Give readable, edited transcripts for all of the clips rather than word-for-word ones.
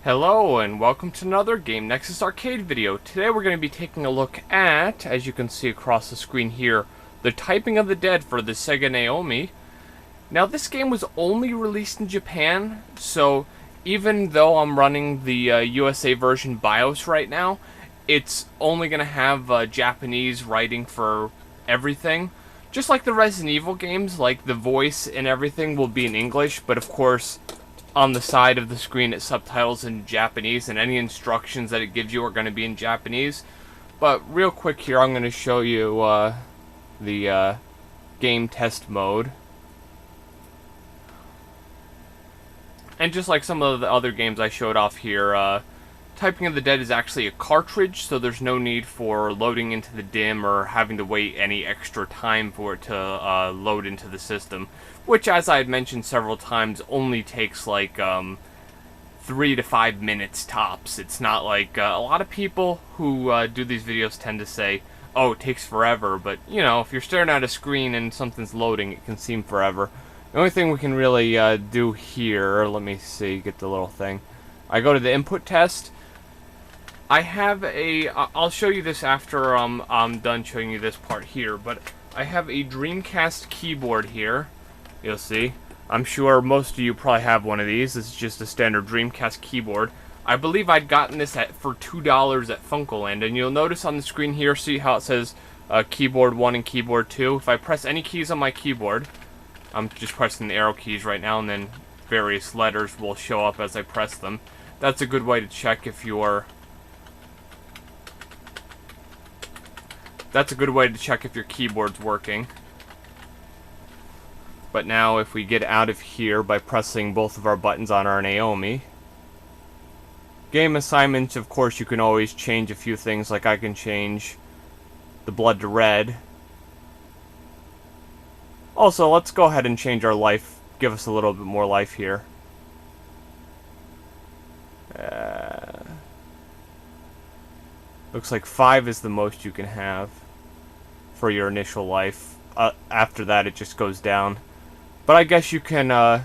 Hello and welcome to another Game Nexus arcade video. Today we're going to be taking a look at, as you can see across the screen here, the Typing of the Dead for the Sega Naomi. Now this game was only released in Japan, so even though I'm running the USA version BIOS right now, it's only going to have Japanese writing for everything. Just like the Resident Evil games, like the voice and everything will be in English, but of course on the side of the screen it subtitles in Japanese, and any instructions that it gives you are going to be in Japanese. But real quick here, I'm going to show you the game test mode. And just like some of the other games I showed off here, Typing of the Dead is actually a cartridge, so there's no need for loading into the DIMM or having to wait any extra time for it to load into the system, which, as I had mentioned several times, only takes like 3 to 5 minutes tops. It's not like a lot of people who do these videos tend to say, oh, it takes forever, but you know, if you're staring at a screen and something's loading, it can seem forever. The only thing we can really do here, let me see, get the little thing. I go to the input test. I have I'll show you this after I'm done showing you this part here, but I have a Dreamcast keyboard here. You'll see. I'm sure most of you probably have one of these. This is just a standard Dreamcast keyboard. I believe I'd gotten this for $2 at Funkoland, and you'll notice on the screen here, see how it says keyboard 1 and keyboard 2. If I press any keys on my keyboard, I'm just pressing the arrow keys right now, and then various letters will show up as I press them. That's a good way to check if you're... That's a good way to check if your keyboard's working. But now if we get out of here by pressing both of our buttons on our Naomi. Game assignments, of course, you can always change a few things, like I can change the blood to red. Also, let's go ahead and change our life, give us a little bit more life here. Looks like 5 is the most you can have for your initial life. After that, it just goes down. But I guess you can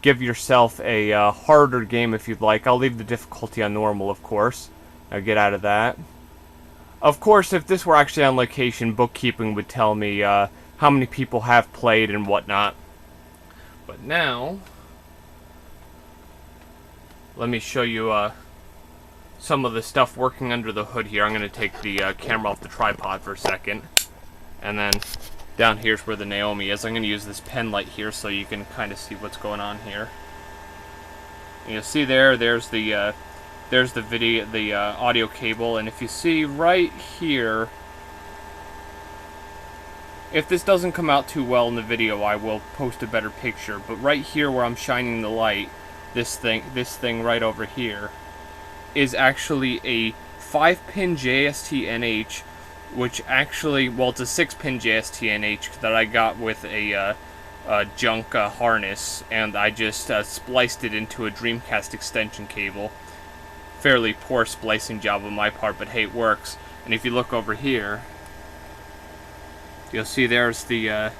give yourself a harder game if you'd like. I'll leave the difficulty on normal, of course. Now get out of that. Of course, if this were actually on location, bookkeeping would tell me how many people have played and whatnot. But now, let me show you some of the stuff working under the hood here. I'm going to take the camera off the tripod for a second. And then down here's where the Naomi is. I'm going to use this pen light here so you can kind of see what's going on here. And you'll see there's the video, the audio cable, and if you see right here, if this doesn't come out too well in the video, I will post a better picture. But right here where I'm shining the light, this thing right over here, is actually a 5-pin JST-NH, which actually, well, it's a 6-pin JST-NH that I got with a junk harness, and I just spliced it into a Dreamcast extension cable. Fairly poor splicing job on my part, but hey, it works. And if you look over here, you'll see there's the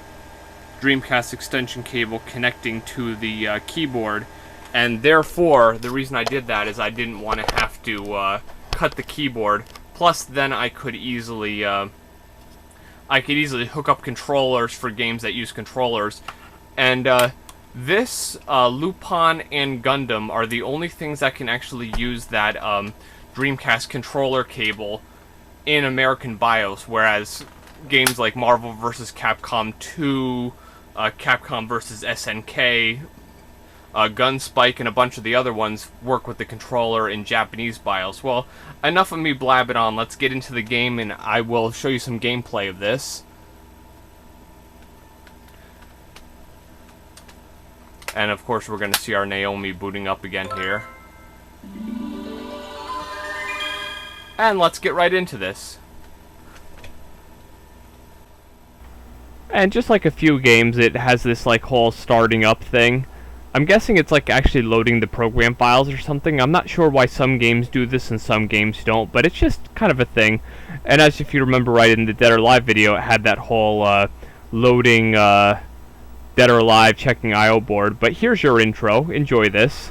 Dreamcast extension cable connecting to the keyboard. And therefore, the reason I did that is I didn't want to have to cut the keyboard. Plus, then I could easily hook up controllers for games that use controllers. And this, Lupin and Gundam are the only things that can actually use that Dreamcast controller cable in American BIOS, whereas games like Marvel vs. Capcom 2, Capcom vs. SNK, Gunspike, and a bunch of the other ones work with the controller in Japanese BIOS. Well, enough of me blabbing on. Let's get into the game, and I will show you some gameplay of this. And of course, we're going to see our Naomi booting up again here. And let's get right into this. And just like a few games, it has this like whole starting up thing. I'm guessing it's like actually loading the program files or something. I'm not sure why some games do this and some games don't, but it's just kind of a thing. And as if you remember right in the Dead or Alive video, it had that whole loading Dead or Alive checking IO board. But here's your intro. Enjoy this.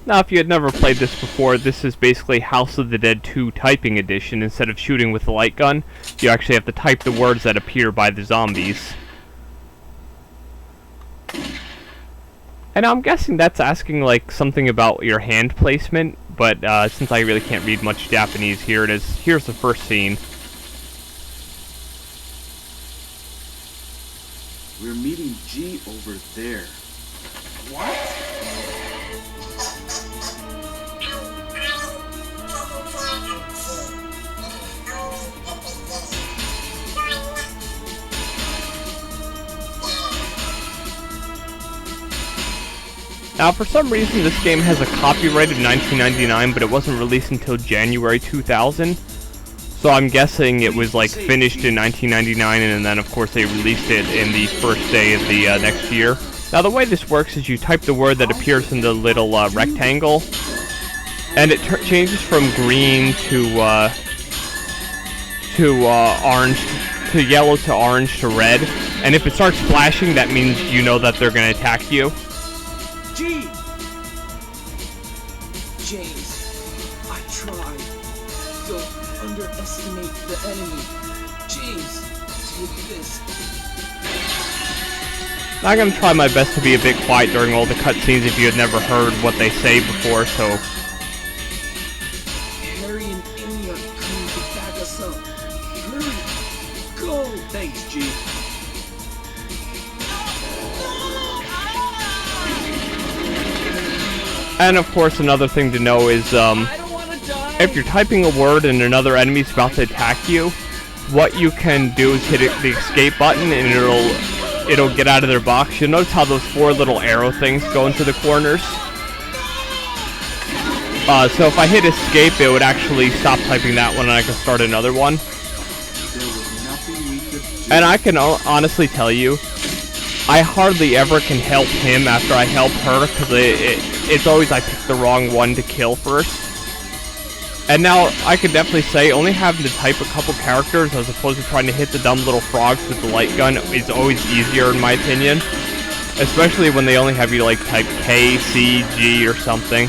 Now, if you had never played this before, this is basically House of the Dead 2 typing edition. Instead of shooting with the light gun, you actually have to type the words that appear by the zombies. And I'm guessing that's asking, like, something about your hand placement, but since I really can't read much Japanese, here it is. Here's the first scene. We're meeting G over there. What? Now, for some reason, this game has a copyright of 1999, but it wasn't released until January 2000. So I'm guessing it was, like, finished in 1999, and then, of course, they released it in the first day of the next year. Now, the way this works is you type the word that appears in the little rectangle, and it changes from green to orange, to yellow to orange to red. And if it starts flashing, that means you know that they're going to attack you. G! James, I tried. Don't underestimate the enemy. James, take this. I'm going to try my best to be a bit quiet during all the cutscenes if you had never heard what they say before, so... Harry and Amy are coming to back us up. Hurry! Go! Thanks, G. And of course, another thing to know is, if you're typing a word and another enemy's about to attack you, what you can do is hit the escape button and it'll get out of their box. You'll notice how those 4 little arrow things go into the corners. So if I hit escape, it would actually stop typing that one and I can start another one. And I can honestly tell you, I hardly ever can help him after I help her, because it's always I pick the wrong one to kill first. And now, I could definitely say, only having to type a couple characters as opposed to trying to hit the dumb little frogs with the light gun is always easier in my opinion. Especially when they only have you, like, type K, C, G, or something.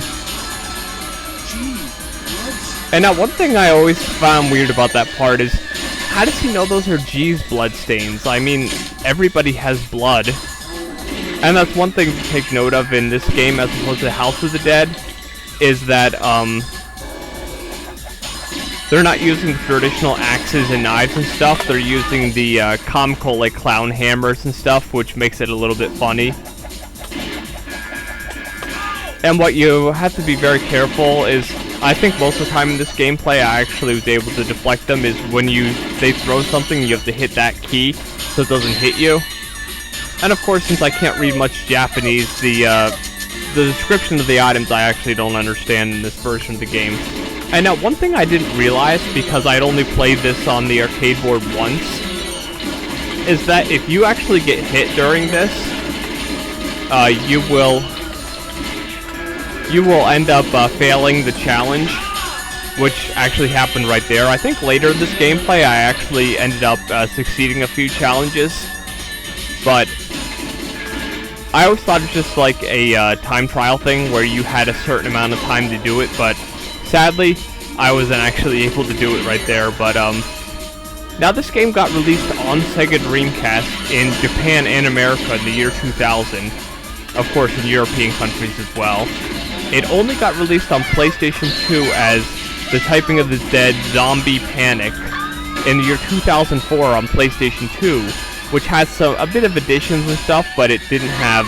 And now, one thing I always found weird about that part is, how does he know those are G's bloodstains? I mean, everybody has blood. And that's one thing to take note of in this game as opposed to House of the Dead, is that, they're not using the traditional axes and knives and stuff. They're using the, comical, like, clown hammers and stuff, which makes it a little bit funny. And what you have to be very careful is, I think most of the time in this gameplay I actually was able to deflect them, is when they throw something, you have to hit that key so it doesn't hit you. And of course, since I can't read much Japanese, the description of the items I actually don't understand in this version of the game. And now, one thing I didn't realize, because I'd only played this on the arcade board once, is that if you actually get hit during this, you will end up failing the challenge, which actually happened right there. I think later in this gameplay I actually ended up succeeding a few challenges, but I always thought it was just like a time trial thing where you had a certain amount of time to do it, but sadly I wasn't actually able to do it right there. But now this game got released on Sega Dreamcast in Japan and America in the year 2000, of course in European countries as well. It only got released on PlayStation 2 as The Typing of the Dead Zombie Panic in the year 2004 on PlayStation 2, which has a bit of additions and stuff, but it didn't have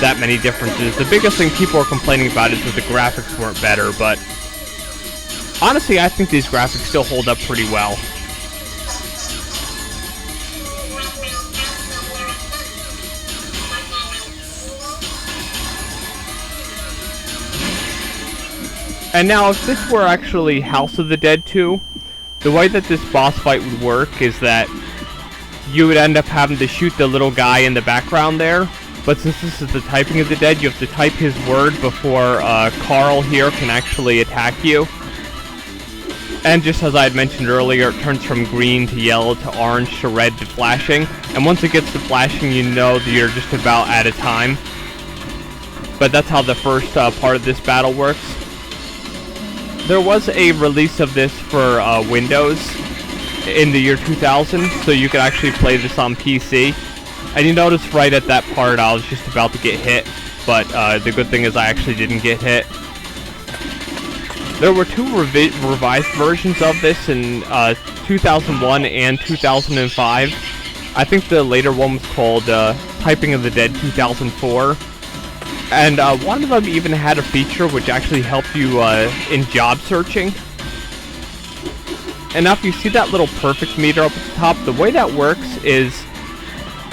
that many differences. The biggest thing people are complaining about is that the graphics weren't better, but honestly, I think these graphics still hold up pretty well. And now, if this were actually House of the Dead 2, the way that this boss fight would work is that you would end up having to shoot the little guy in the background there, but since this is the Typing of the Dead, you have to type his word before Carl here can actually attack you. And just as I had mentioned earlier, it turns from green to yellow to orange to red to flashing, and once it gets to flashing, you know that you're just about out of time. but that's how the first part of this battle works. There was a release of this for Windows in the year 2000, so you could actually play this on PC. And you notice right at that part I was just about to get hit, but the good thing is I actually didn't get hit. There were two revised versions of this in 2001 and 2005. I think the later one was called Typing of the Dead 2004. And one of them even had a feature which actually helped you in job searching. And now if you see that little perfect meter up at the top, the way that works is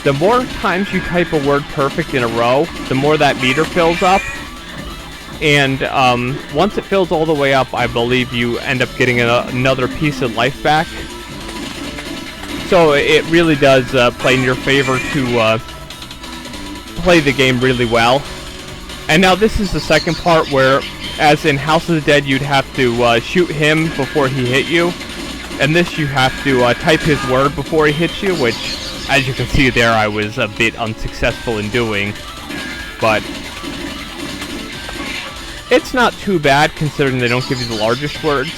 the more times you type a word perfect in a row, the more that meter fills up. And once it fills all the way up, I believe you end up getting another piece of life back. So it really does play in your favor to play the game really well. And now this is the second part where, as in House of the Dead, you'd have to shoot him before he hit you. And this you have to type his word before he hits you, which, as you can see there, I was a bit unsuccessful in doing. But it's not too bad, considering they don't give you the largest words.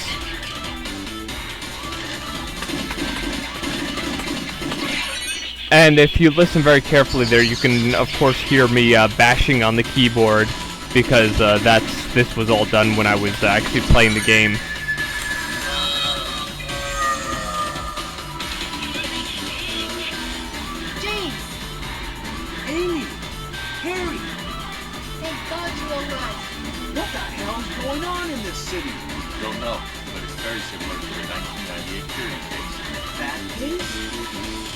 And if you listen very carefully there, you can, of course, hear me bashing on the keyboard, because this was all done when I was actually playing the game. James! Amy! Harry! Thank God you're all right. What the hell's going on in this city? Don't know, but it's very similar to the 1998 Curie case. That case?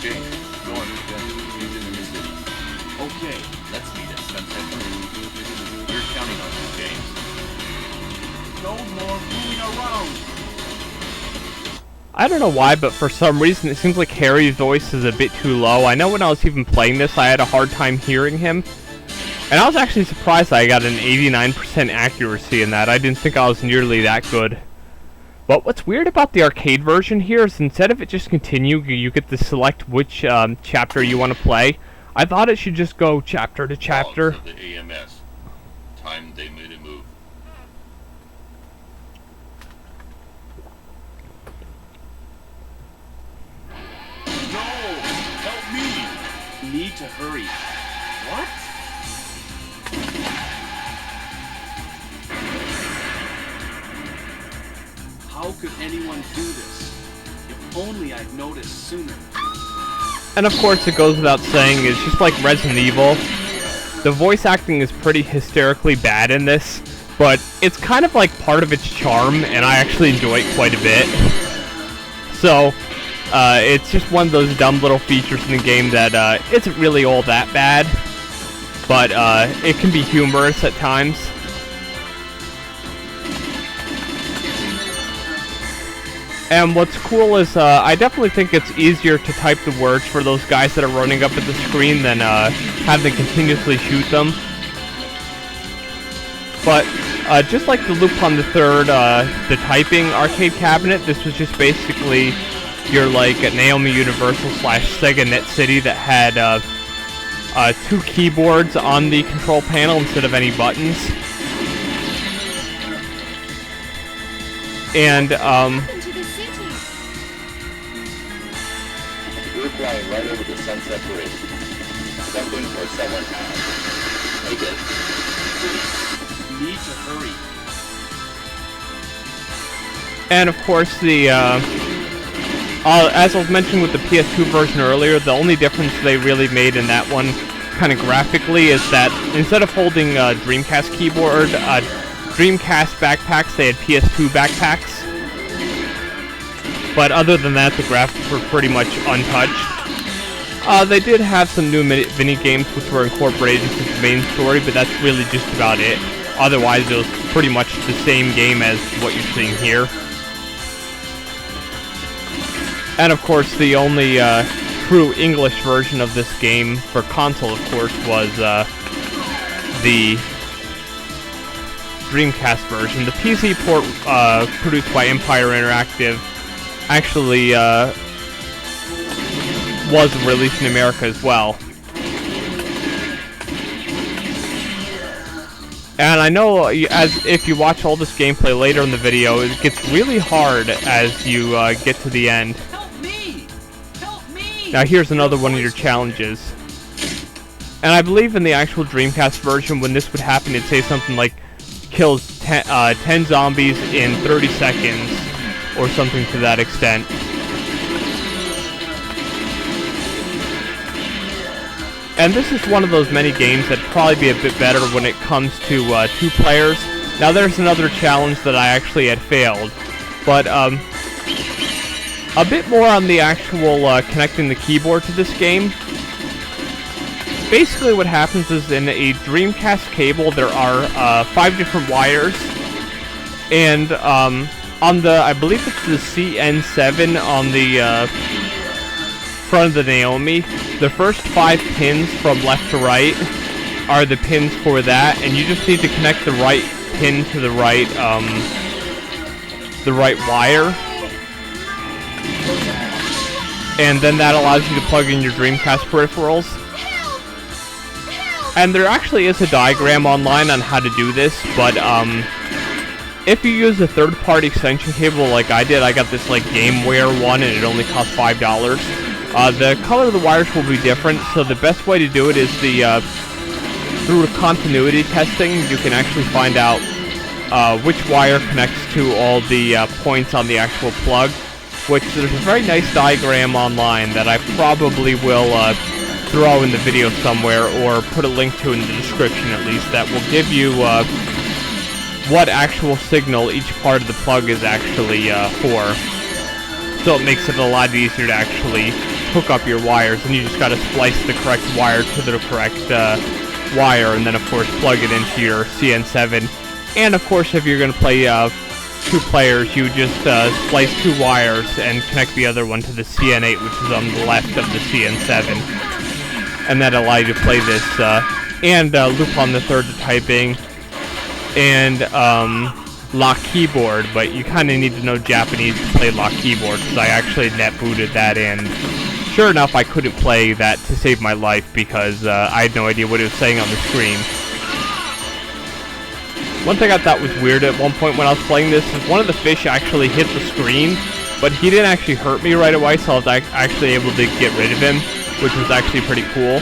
James, go on, he's in the city. Okay. Let's meet at Sunset Bridge. We're counting on you, James. No more fooling around. I don't know why, but for some reason it seems like Harry's voice is a bit too low. I know when I was even playing this, I had a hard time hearing him. And I was actually surprised that I got an 89% accuracy in that. I didn't think I was nearly that good. But what's weird about the arcade version here is instead of it just continue, you get to select which chapter you want to play. I thought it should just go chapter to chapter. Dogs of the AMS. Time they made a move. No! Help me! Need to hurry. What? How could anyone do this? If only I'd noticed sooner. And of course it goes without saying, it's just like Resident Evil. The voice acting is pretty hysterically bad in this, but it's kind of like part of its charm, and I actually enjoy it quite a bit. So, it's just one of those dumb little features in the game that isn't really all that bad, but it can be humorous at times. And what's cool is I definitely think it's easier to type the words for those guys that are running up at the screen than have them continuously shoot them. But just like the Lupin III, the typing arcade cabinet, this was just basically your like Naomi Universal / Sega Net City that had 2 keyboards on the control panel instead of any buttons. And We're flying right over the Sunset Bridge. Something or someone has. Take it. Need to hurry. And of course the, as I was mentioning with the PS2 version earlier, the only difference they really made in that one, kind of graphically, is that instead of holding a Dreamcast keyboard, Dreamcast backpacks, they had PS2 backpacks. But other than that, the graphics were pretty much untouched. They did have some new mini-games which were incorporated into the main story, but that's really just about it. Otherwise, it was pretty much the same game as what you're seeing here. And of course, the only true English version of this game for console, of course, was the Dreamcast version. The PC port produced by Empire Interactive actually was released in America as well. And I know as if you watch all this gameplay later in the video, it gets really hard as you get to the end. Help me! Help me! Now here's another one of your challenges. And I believe in the actual Dreamcast version, when this would happen, it'd say something like, kills 10 zombies in 30 seconds, or something to that extent. And this is one of those many games that'd probably be a bit better when it comes to 2 players. Now there's another challenge that I actually had failed, but a bit more on the actual connecting the keyboard to this game. Basically what happens is in a Dreamcast cable there are 5 different wires, and on the, I believe it's the CN7 on the front of the Naomi, the first 5 pins from left to right are the pins for that, and you just need to connect the right pin to the right wire, and then that allows you to plug in your Dreamcast peripherals. And there actually is a diagram online on how to do this, but if you use a third-party extension cable like I did, I got this like GameWare one and it only cost $5. The color of the wires will be different, so the best way to do it is through continuity testing. You can actually find out which wire connects to all the points on the actual plug, which there's a very nice diagram online that I probably will throw in the video somewhere, or put a link to in the description at least, that will give you what actual signal each part of the plug is actually for. So it makes it a lot easier to actually hook up your wires, and you just gotta splice the correct wire to the correct wire, and then of course plug it into your CN7. And of course if you're gonna play 2 players, you just splice 2 wires and connect the other one to the CN8, which is on the left of the CN7. And that allows you to play this, and loop on the third to typing, and lock keyboard, but you kind of need to know Japanese to play lock keyboard, because I actually net booted that, and sure enough I couldn't play that to save my life, because I had no idea what it was saying on the screen. One thing I thought was weird at one point when I was playing this is one of the fish actually hit the screen, but he didn't actually hurt me right away, so I was actually able to get rid of him, which was actually pretty cool.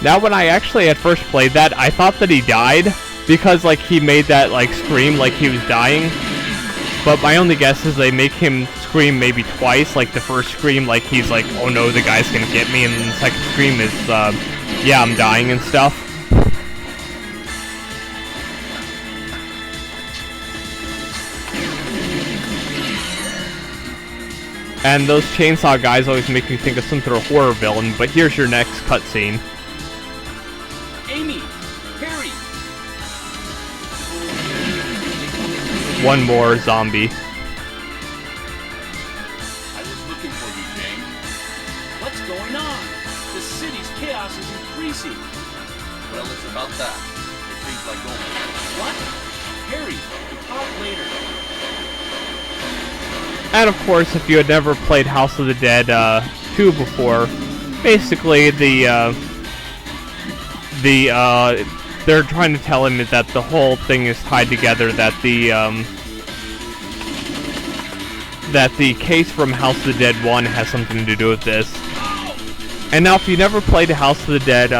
Now when I actually at first played that, I thought that he died, because like he made that like scream like he was dying. But my only guess is they make him scream maybe twice, like the first scream like he's like, oh no, the guy's gonna get me, and then the second scream is yeah, I'm dying and stuff. And those chainsaw guys always make me think of some sort of horror villain, but here's your next cutscene. Amy! Harry! One more zombie. I was looking for you, James. What's going on? The city's chaos is increasing. Well, it's about that. It seems like going. What? Harry, we'll talk later. And of course, if you had never played House of the Dead 2 before, basically they're trying to tell him that the whole thing is tied together, that the case from House of the Dead 1 has something to do with this. And now if you never played House of the Dead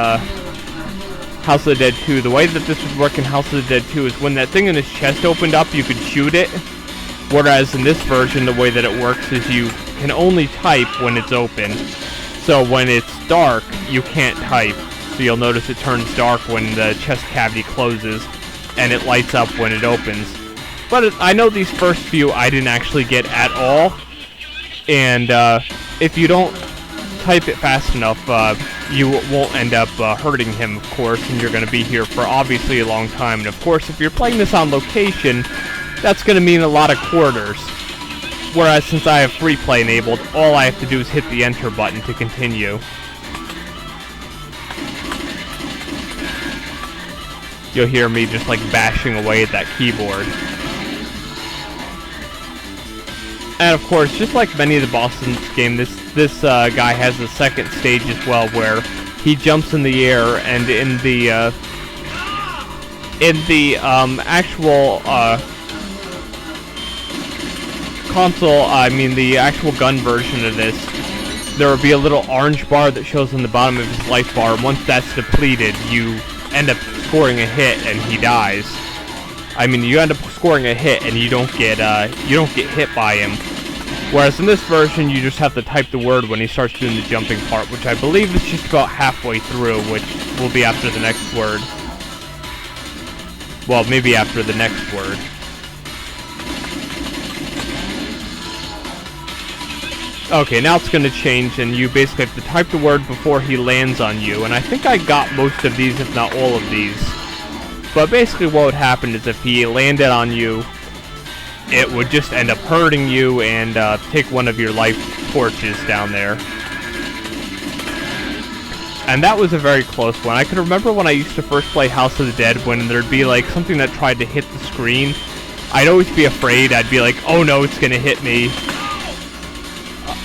2, the way that this would work in House of the Dead 2 is when that thing in his chest opened up, you could shoot it. Whereas in this version, the way that it works is you can only type when it's open. So when it's dark, you can't type. So you'll notice it turns dark when the chest cavity closes, and it lights up when it opens. But I know these first few I didn't actually get at all. And if you don't type it fast enough, you won't end up hurting him, of course, and you're going to be here for obviously a long time. And of course, if you're playing this on location, that's going to mean a lot of quarters. Whereas since I have free play enabled, all I have to do is hit the enter button to continue. You'll hear me just like bashing away at that keyboard. And of course, just like many of the bosses in this game, this guy has a second stage as well, where he jumps in the air, and in the actual console, I mean the actual gun version of this, there will be a little orange bar that shows on the bottom of his life bar. Once that's depleted, you end up scoring a hit, and he dies. I mean, you end up scoring a hit, and you don't get hit by him. Whereas in this version, you just have to type the word when he starts doing the jumping part, which I believe is just about halfway through, which will be after the next word. Well, maybe after the next word. Okay, now it's going to change, and you basically have to type the word before he lands on you, and I think I got most of these, if not all of these. But basically what would happen is if he landed on you, it would just end up hurting you and take one of your life torches down there. And that was a very close one. I can remember when I used to first play House of the Dead, when there'd be like something that tried to hit the screen, I'd always be afraid. I'd be like, oh no, it's gonna hit me.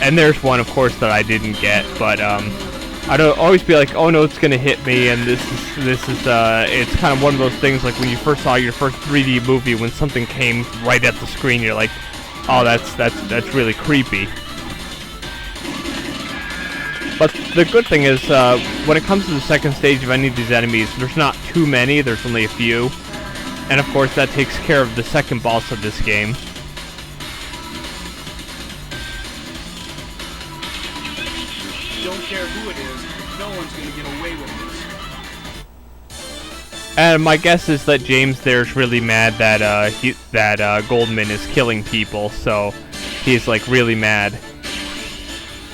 And there's one, of course, that I didn't get, but I'd always be like, oh no, it's gonna hit me, and this is it's kind of one of those things like when you first saw your first 3D movie, when something came right at the screen, you're like, oh, that's really creepy. But the good thing is, when it comes to the second stage of any of these enemies, there's not too many, there's only a few. And of course, that takes care of the second boss of this game. Don't care who it is, no one's gonna get away with this. And my guess is that James there's really mad that Goldman is killing people, so he's like really mad.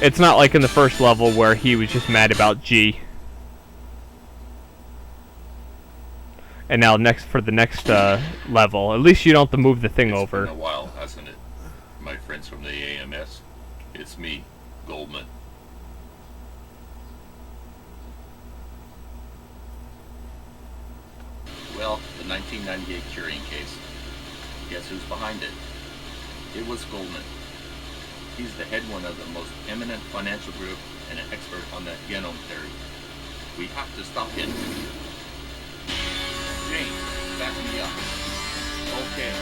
It's not like in the first level where he was just mad about G. And now for the next level, at least you don't have to move the thing over. It's been a while, hasn't it? My friends from the AMS. It's me, Goldman. Well, the 1998 curing case. Guess who's behind it? It was Goldman. He's the head one of the most eminent financial group and an expert on the genome theory. We have to stop him. James, back me up. Okay.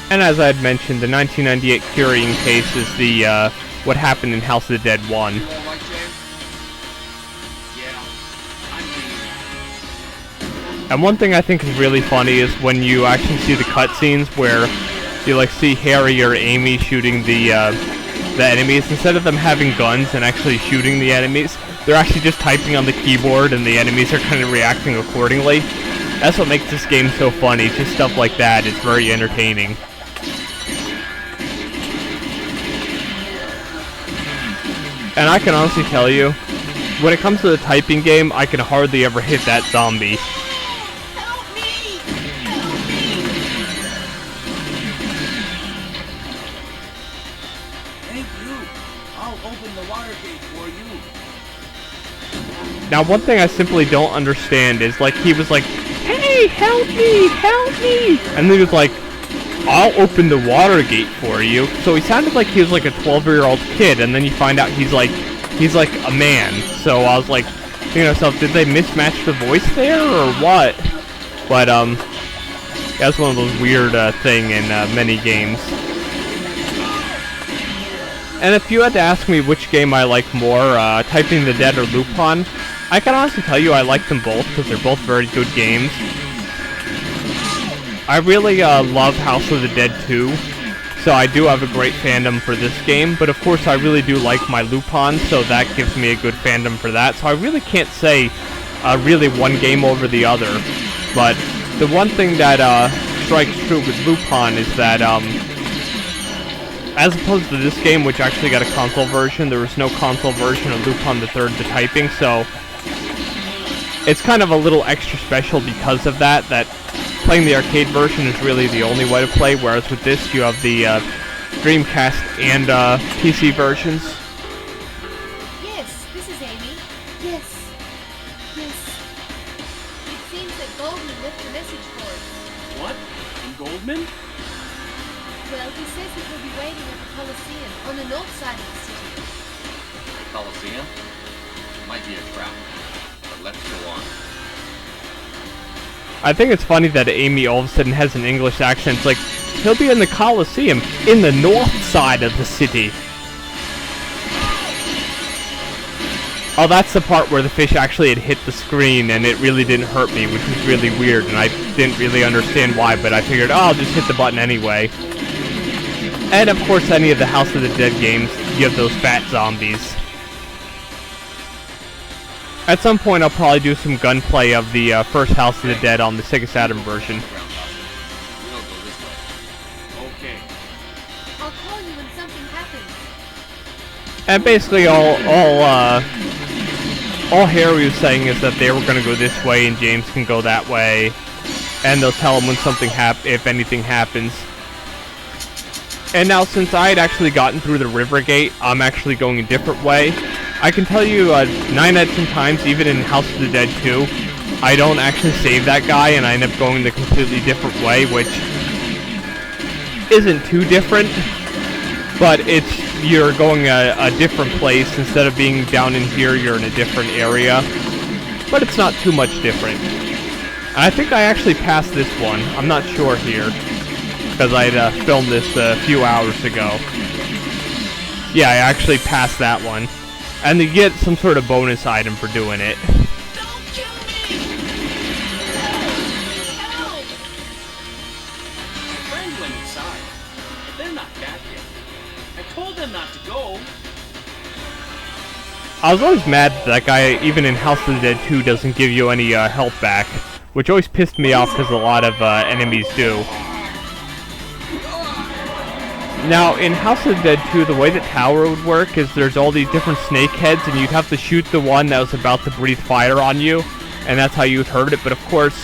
And as I had mentioned, the 1998 curing case is the what happened in House of the Dead 1. You all right, James? Yeah, I'm being... And one thing I think is really funny is when you actually see the cutscenes where you like see Harry or Amy shooting the enemies. Instead of them having guns and actually shooting the enemies, they're actually just typing on the keyboard, and the enemies are kind of reacting accordingly. That's what makes this game so funny. Just stuff like that. It's very entertaining. And I can honestly tell you, when it comes to the typing game, I can hardly ever hit that zombie. Help me! Help me! Thank you. I'll open the water gate for you. Now, one thing I simply don't understand is, like, he was like, hey, help me, help me! And then he was like, I'll open the water gate for you. So he sounded like he was like a 12-year-old kid, and then you find out he's like a man. So I was like, thinking to myself, did they mismatch the voice there, or what? But, that's one of those weird, thing in, many games. And if you had to ask me which game I like more, Typing the Dead or Lupin, I can honestly tell you I like them both, because they're both very good games. I really love House of the Dead 2, so I do have a great fandom for this game, but of course I really do like my Lupin, so that gives me a good fandom for that, so I really can't say really one game over the other. But the one thing that strikes true with Lupin is that as opposed to this game, which actually got a console version, there was no console version of Lupin the Third, the typing, so it's kind of a little extra special because of that playing the arcade version is really the only way to play, whereas with this you have the Dreamcast and PC versions. Yes, this is Amy. Yes. Yes. It seems that Goldman left a message for us. What? And Goldman? Well, he says he will be waiting at the Coliseum on the north side of the city. The Coliseum? Might be a trap. But let's go on. I think it's funny that Amy all of a sudden has an English accent. It's like, he'll be in the Coliseum in the north side of the city. Oh, that's the part where the fish actually had hit the screen and it really didn't hurt me, which was really weird, and I didn't really understand why, but I figured, oh, I'll just hit the button anyway. And of course, any of the House of the Dead games, you have those fat zombies. At some point, I'll probably do some gunplay of the first House of the Dead on the Sega Saturn version. We'll go this way. Okay. I'll call you when something happens. And basically, all Harry was saying is that they were going to go this way and James can go that way, and they'll tell him when something if anything happens. And now, since I had actually gotten through the river gate, I'm actually going a different way. I can tell you 9 out of 10 times, even in House of the Dead 2, I don't actually save that guy, and I end up going the completely different way, which isn't too different, but you're going a different place. Instead of being down in here, you're in a different area, but it's not too much different. I think I actually passed this one. I'm not sure here, because I had filmed this a few hours ago. Yeah, I actually passed that one. And you get some sort of bonus item for doing it. Don't kill me! Help! My friend went inside, but they're not back yet. I told them not to go. I was always mad that guy, even in House of the Dead 2, doesn't give you any health back, which always pissed me off because a lot of enemies do. Now, in House of the Dead 2, the way the tower would work is there's all these different snake heads, and you'd have to shoot the one that was about to breathe fire on you, and that's how you would hurt it. But of course,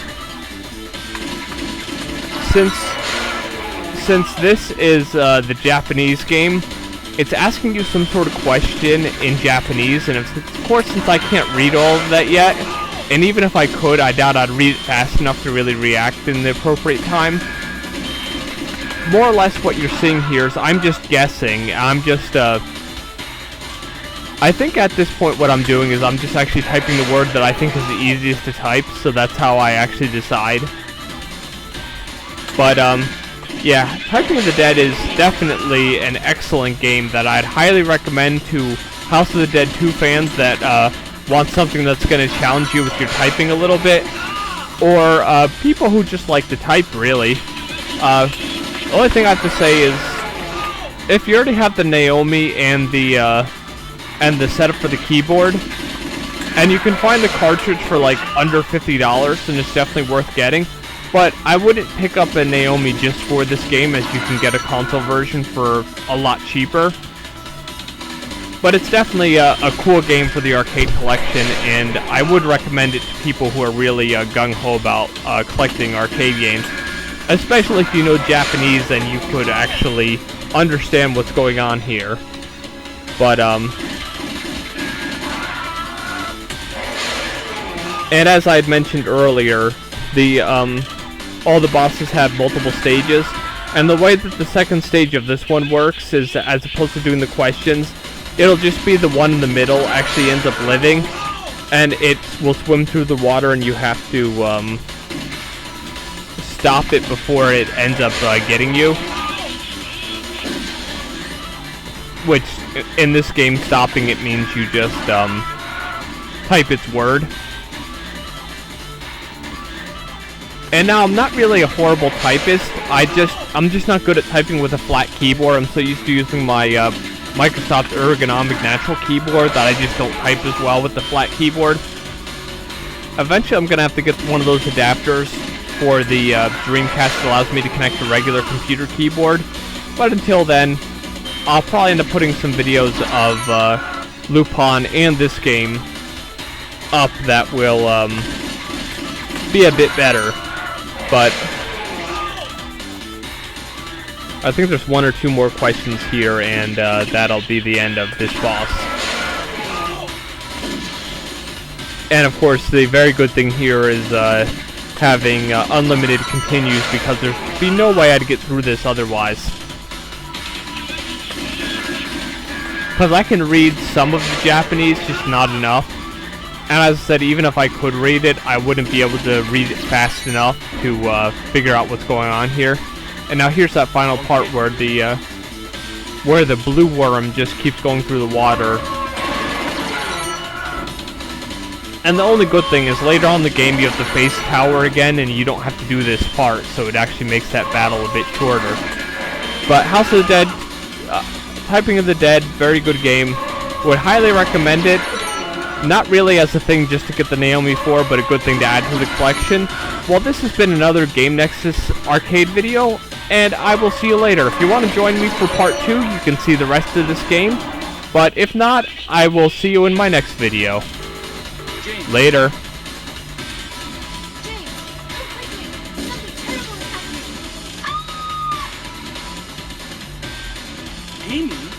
since this is the Japanese game, it's asking you some sort of question in Japanese, and of course, since I can't read all of that yet, and even if I could, I doubt I'd read it fast enough to really react in the appropriate time. More or less what you're seeing here is I'm just guessing. I think at this point what I'm doing is I'm just actually typing the word that I think is the easiest to type, so that's how I actually decide. But, yeah, Typing of the Dead is definitely an excellent game that I'd highly recommend to House of the Dead 2 fans that want something that's going to challenge you with your typing a little bit, or people who just like to type, really. The only thing I have to say is, if you already have the Naomi and the setup for the keyboard, and you can find the cartridge for like under $50, then it's definitely worth getting. But I wouldn't pick up a Naomi just for this game, as you can get a console version for a lot cheaper. But it's definitely a cool game for the arcade collection, and I would recommend it to people who are really gung-ho about collecting arcade games. Especially if you know Japanese, then you could actually understand what's going on here. But, and as I had mentioned earlier, all the bosses have multiple stages, and the way that the second stage of this one works is, as opposed to doing the questions, it'll just be the one in the middle actually ends up living, and it will swim through the water, and you have to, stop it before it ends up getting you. Which, in this game, stopping it means you just type its word. And now, I'm not really a horrible typist. I'm just not good at typing with a flat keyboard. I'm so used to using my Microsoft ergonomic natural keyboard that I just don't type as well with the flat keyboard. Eventually, I'm gonna have to get one of those adapters for the Dreamcast that allows me to connect a regular computer keyboard. But until then, I'll probably end up putting some videos of Lupin and this game up that will be a bit better. But I think there's one or two more questions here, and that'll be the end of this boss. And of course, the very good thing here is having unlimited continues, because there'd be no way I'd get through this otherwise. because I can read some of the Japanese, just not enough. And as I said, even if I could read it, I wouldn't be able to read it fast enough to figure out what's going on here. And now here's that final part where the blue worm just keeps going through the water. And the only good thing is later on in the game you have to face tower again, and you don't have to do this part, so it actually makes that battle a bit shorter. But House of the Dead, Typing of the Dead, very good game. Would highly recommend it. Not really as a thing just to get the Naomi 4, but a good thing to add to the collection. Well, this has been another Game Nexus arcade video, and I will see you later. If you want to join me for part 2, you can see the rest of this game. But if not, I will see you in my next video. James. Later. James, come quickly. Something terrible is happening. Amy?